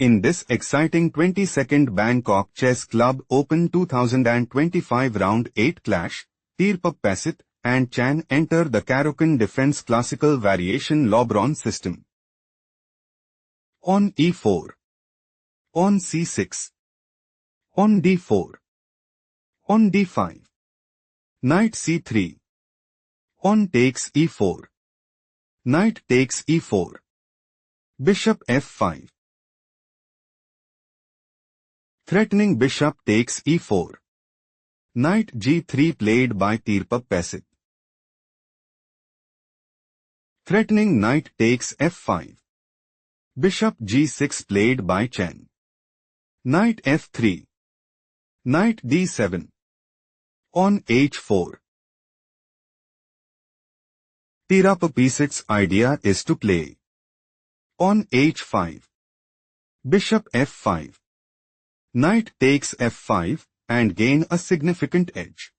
In this exciting 22nd Bangkok Chess Club Open 2025 Round 8 clash, Teerapabpaisit and Chan enter the Caro-Kann defense classical variation LeBron system. On e4. On c6. On d4. On d5. Knight c3. On takes e4. Knight takes e4. Bishop f5. Threatening bishop takes e4. Knight g3 played by Teerapabpaisit. Threatening knight takes f5. Bishop g6 played by Chan. Knight f3. Knight d7. On h4. Teerapabpaisit's idea is to play on h5. Bishop f5. Knight takes f5 and gain a significant edge.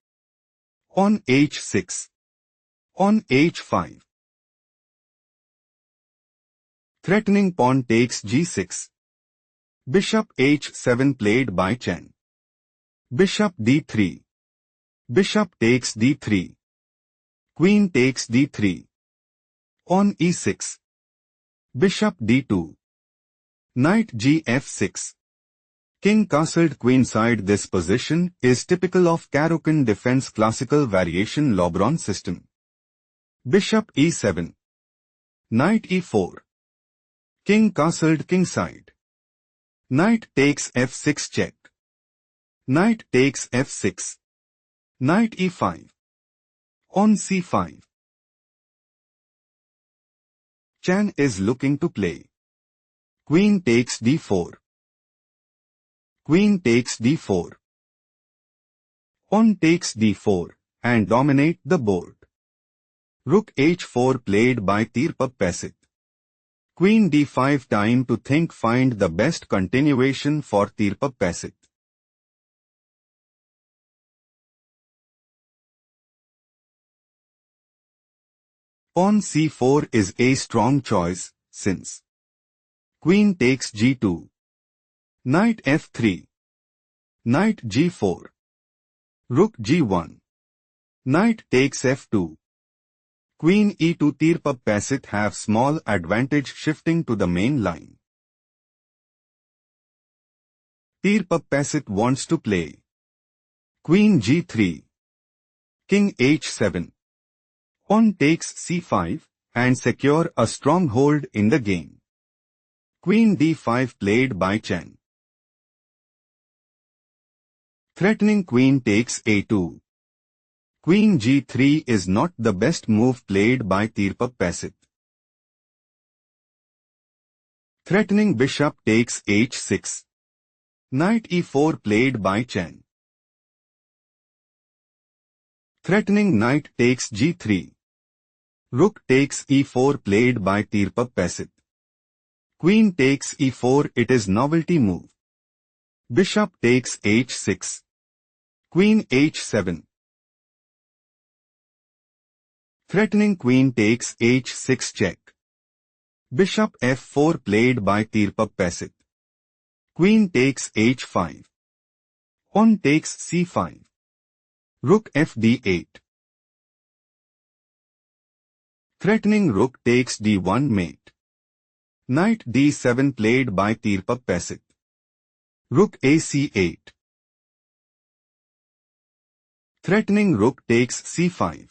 On h6. On h5. Threatening pawn takes g6. Bishop h7 played by Chan. Bishop d3. Bishop takes d3. Queen takes d3. On e6. Bishop d2. Knight gf6. King castled queenside. This position is typical of Caro-Kann defense classical variation LeBron system. Bishop e7. Knight e4. King castled kingside. Knight takes f6 check. Knight takes f6. Knight e5. On c5. Chan is looking to play. Queen takes d4. Queen takes d4. On takes d4 and dominate the board. Rook h4 played by Teerapabpaisit. Queen d5 time to think, find the best continuation for Teerapabpaisit. Pawn c4 is a strong choice, since Queen takes g2. Knight f3. Knight g4. Rook g1. Knight takes f2. Queen e2. Teerapabpaisit have small advantage shifting to the main line. Teerapabpaisit wants to play Queen g3. King h7. Pawn takes c5 and secure a stronghold in the game. Queen d5 played by Chan. Threatening queen takes a2. Queen g3 is not the best move played by Teerapabpaisit. Threatening bishop takes h6. Knight e4 played by Chan. Threatening knight takes g3. Rook takes e4 played by Teerapabpaisit. Queen takes e4, it is novelty move. Bishop takes h6. Queen h7. Threatening queen takes h6 check. Bishop f4 played by Teerapabpaisit. Queen takes h5. Pawn takes c5. Rook fd8. Threatening rook takes d1 mate. Knight d7 played by Teerapabpaisit. Rook ac8. Threatening rook takes c5.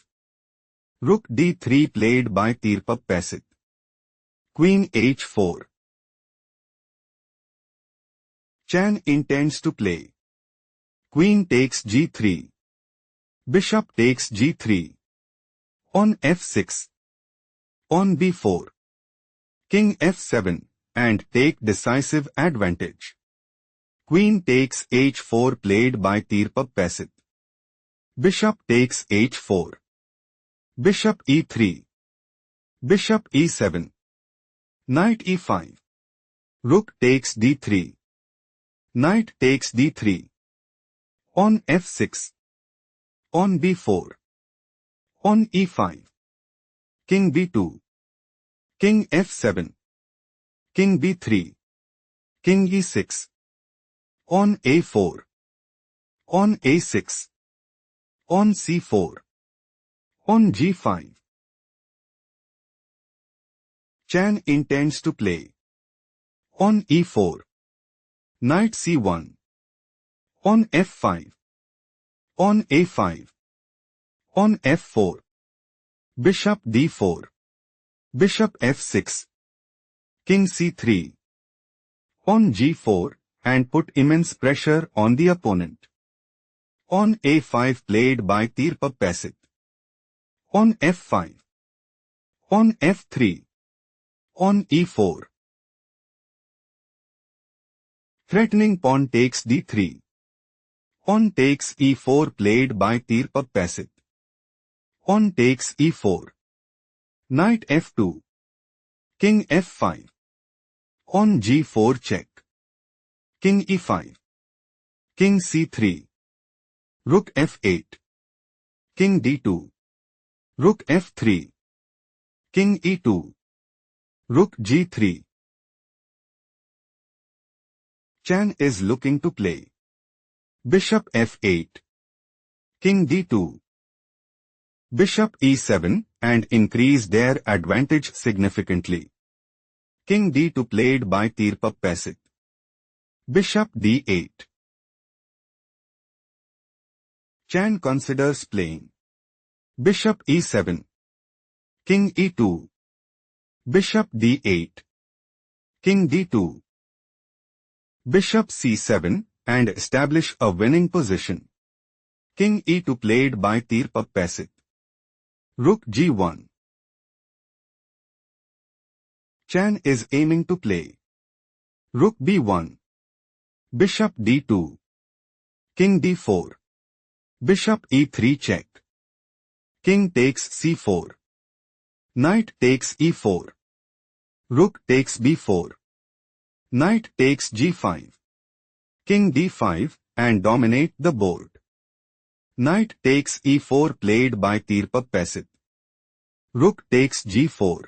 Rook d3 played by Teerapabpaisit. Queen h4. Chan intends to play Queen takes g3. Bishop takes g3. On f6. On b4. King f7 and take decisive advantage. Queen takes h4 played by Teerapabpaisit. Bishop takes h4. Bishop e3. Bishop e7. Knight e5. Rook takes d3. Knight takes d3. On f6. On b4. On e5. King b2. King f7. King b3. King e6. On a4. On a6. On c4. On g5. Chan intends to play. On e4. Knight c1. On f5. On a5. On f4. Bishop d4. Bishop f6. King c3. On g4, and put immense pressure on the opponent. On a5 played by Teerapabpaisit. On f5. On f3. On e4. Threatening pawn takes d3. On takes e4 played by Teerapabpaisit. On takes e4. Knight f2. King f5. On g4 check. King e5. King c3. Rook f8. King d2. Rook f3. King e2. Rook g3. Chan is looking to play. Bishop f8. King d2. Bishop e7 and increase their advantage significantly. King d2 played by Teerapabpaisit. Bishop d8. Chan considers playing. Bishop e7. King e2. Bishop d8. King d2. Bishop c7 and establish a winning position. King e2 played by Teerapabpaisit. Rook g1. Chan is aiming to play. Rook b1. Bishop d2. King d4. Bishop e3 check. King takes c4. Knight takes e4. Rook takes b4. Knight takes g5. King d5 and dominate the board. Knight takes e4 played by Teerapabpaisit. Rook takes g4.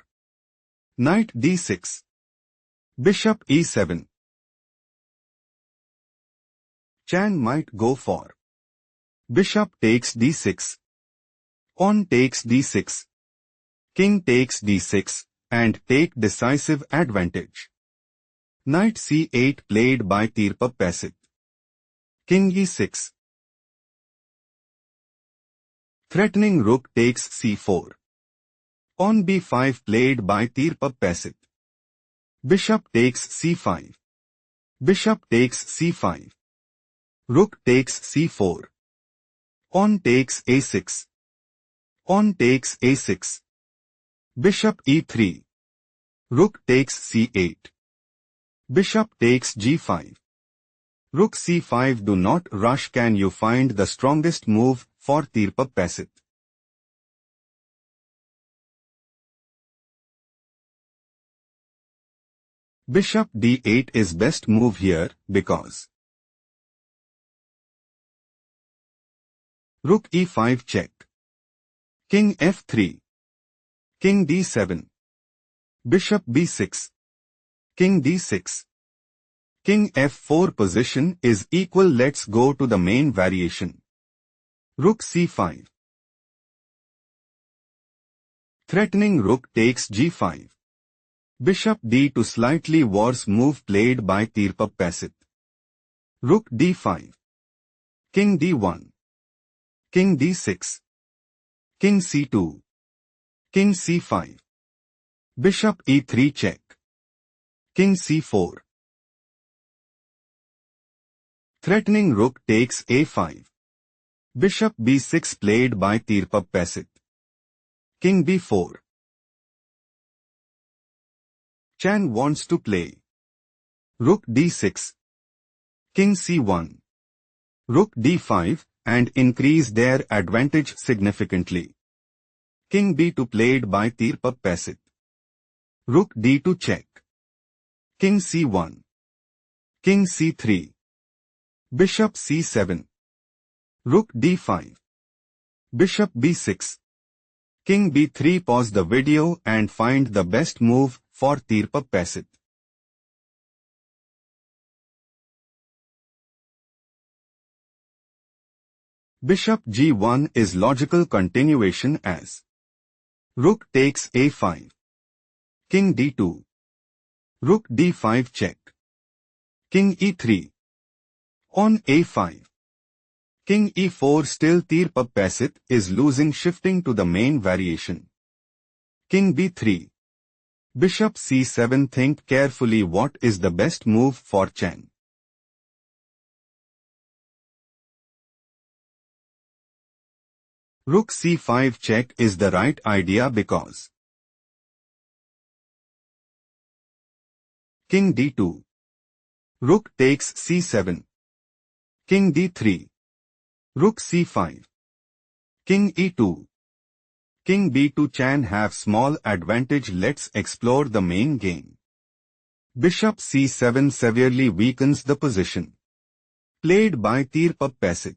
Knight d6. Bishop e7. Chan might go for. Bishop takes d6. On takes d6. King takes d6 and take decisive advantage. Knight c8 played by Teerapabpaisit. King e6. Threatening rook takes c4. On b5 played by Teerapabpaisit. Bishop takes c5. Bishop takes c5. Rook takes c4. On takes a6. On takes a6. Bishop e3. Rook takes c8. Bishop takes g5. Rook c5. Do not rush. Can you find the strongest move for Teerapabpaisit? Bishop d8 is best move here because Rook e5 check. King f3. King d7. Bishop b6. King d6. King f4 position is equal. Let's go to the main variation. Rook c5. Threatening rook takes g5. Bishop d2 slightly worse move played by Teerapabpaisit. Rook d5. King d1. King d6. King c2. King c5. Bishop e3 check. King c4. Threatening rook takes a5. Bishop b6 played by Teerapabpaisit. King b4. Chan wants to play. Rook d6. King c1. Rook d5 and increase their advantage significantly. King b2 played by Teerapabpaisit. Rook d2 check. King c1. King c3. Bishop c7. Rook d5. Bishop b6. King b3. Pause the video and find the best move for Teerapabpaisit. Bishop g1 is logical continuation as rook takes a5, king d2, rook d5 check, king e3, on a5, king e4. Still Teerapabpaisit is losing, shifting to the main variation. King b3, bishop c7. Think carefully what is the best move for Chen. Rook c5 check is the right idea because king d2, rook takes c7, king d3, rook c5, king e2, king b2. Chen have small advantage. Let's explore the main game. Bishop c7 severely weakens the position. Played by Teerapabpaisit.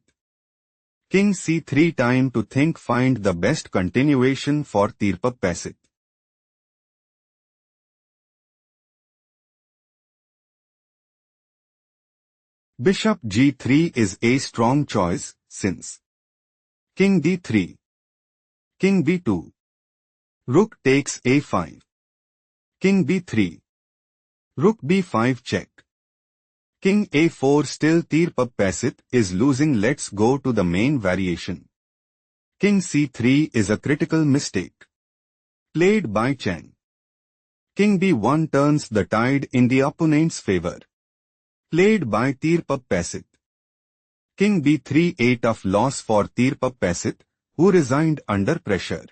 King c3. Time to think, find the best continuation for Teerapabpaisit. Bishop g3 is a strong choice, since king d3, king b2, rook takes a5, king b3, rook b5 check, king a4. Still Teerapabpaisit is losing. Let's go to the main variation. King c3 is a critical mistake. Played by Chen. King b1 turns the tide in the opponent's favor. Played by Teerapabpaisit. King b3. 8 of loss for Teerapabpaisit, who resigned under pressure.